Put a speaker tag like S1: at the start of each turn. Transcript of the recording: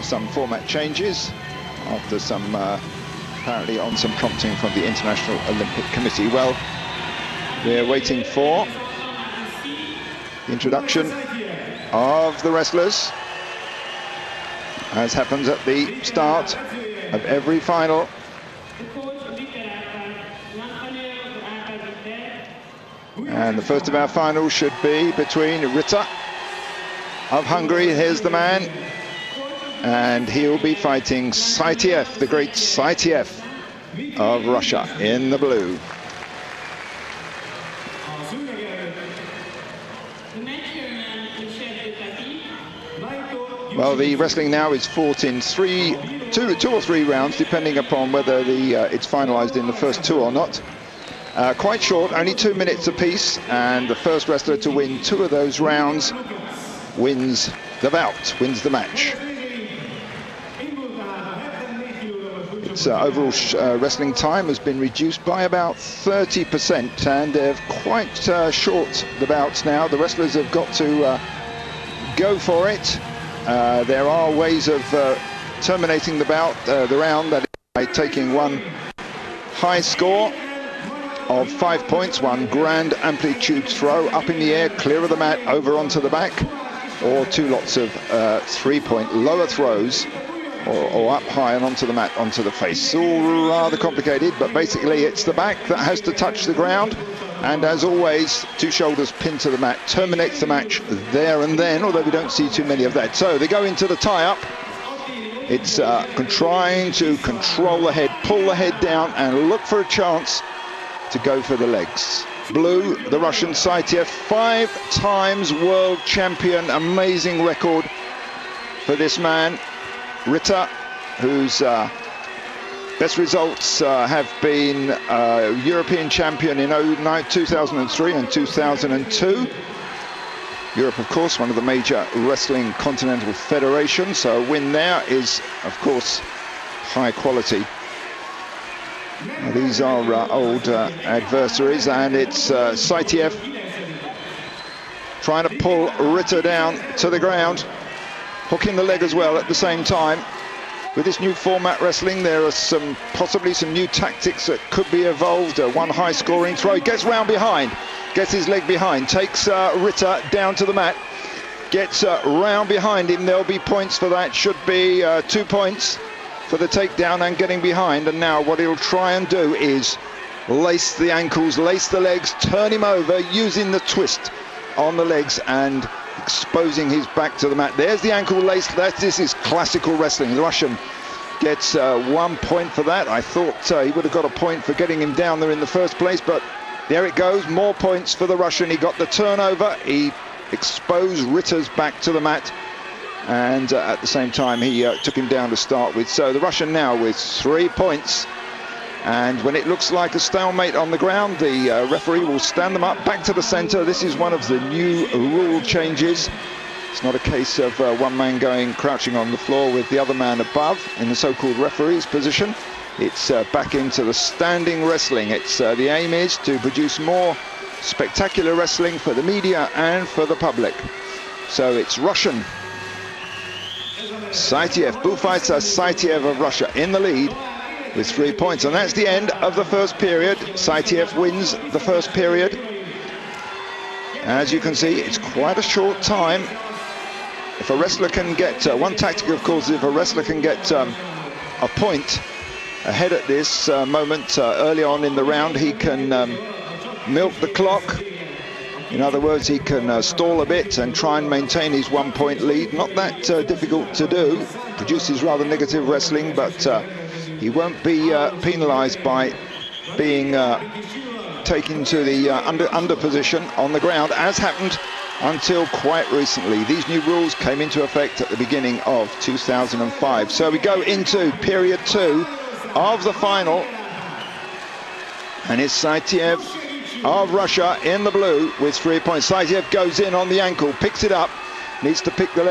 S1: some format changes after some apparently on some prompting from the International Olympic Committee. Well, we're waiting for the introduction of the wrestlers, as happens at the start of every final. And the first of our finals should be between Ritter of Hungary, here's the man, and he'll be fighting Saitiev, the great Saitiev of Russia, in the blue. Well, the wrestling now is fought in two or three rounds, depending upon whether it's finalized in the first two or not. Quite short, only 2 minutes apiece, and the first wrestler to win 2 of those rounds wins the bout, wins the match. Its overall wrestling time has been reduced by about 30%, and they're quite short, the bouts now. The wrestlers have got to go for it. There are ways of terminating the bout, the round, that is by taking one high score of 5 points, one grand amplitude throw up in the air, clear of the mat, over onto the back, or 2 lots of 3-point lower throws, or up high and onto the mat, onto the face. All rather complicated, but basically it's the back that has to touch the ground, and as always, 2 shoulders pinned to the mat terminates the match there and then, although we don't see too many of that. So they go into the tie-up. It's trying to control the head, pull the head down, and look for a chance to go for the legs. Blue, the Russian Saitiev, 5 times world champion, amazing record for this man. Ritter, whose best results have been European champion in 2003 and 2002. Europe, of course, one of the major wrestling continental federations, so a win there is, of course, high quality. These are old adversaries, and it's Saitiev trying to pull Ritter down to the ground, hooking the leg as well at the same time. With this new format wrestling, there are possibly some new tactics that could be evolved. One high scoring throw, he gets round behind, gets his leg behind, takes Ritter down to the mat, gets round behind him. There'll be points for that, should be 2 points for the takedown and getting behind. And now what he'll try and do is lace the ankles, lace the legs, turn him over using the twist on the legs and exposing his back to the mat. There's the ankle lace. This is classical wrestling. The Russian gets 1 point for that. I thought he would have got a point for getting him down there in the first place, but there it goes, more points for the Russian. He got the turnover, he exposed Ritter's back to the mat, and at the same time he took him down to start with. So the Russian now with 3 points, and when it looks like a stalemate on the ground, the referee will stand them up back to the center. This is one of the new rule changes. It's not a case of one man going crouching on the floor with the other man above in the so-called referee's position. It's back into the standing wrestling. It's the aim is to produce more spectacular wrestling for the media and for the public. So it's Russian Saitiev, Buvaisar Saitiev of Russia in the lead with 3 points, and that's the end of the first period. Saitiev wins the first period. As you can see, it's quite a short time. If a wrestler can get one tactic, of course, if a wrestler can get a point ahead at this moment early on in the round, he can milk the clock. In other words, he can stall a bit and try and maintain his 1 point lead. Not that difficult to do. Produces rather negative wrestling, but he won't be penalized by being taken to the under position on the ground, as happened until quite recently. These new rules came into effect at the beginning of 2005. So we go into period 2 of the final, and it's Saitiev of Russia in the blue with 3 points. Saitiev goes in on the ankle, picks it up, needs to pick the leg.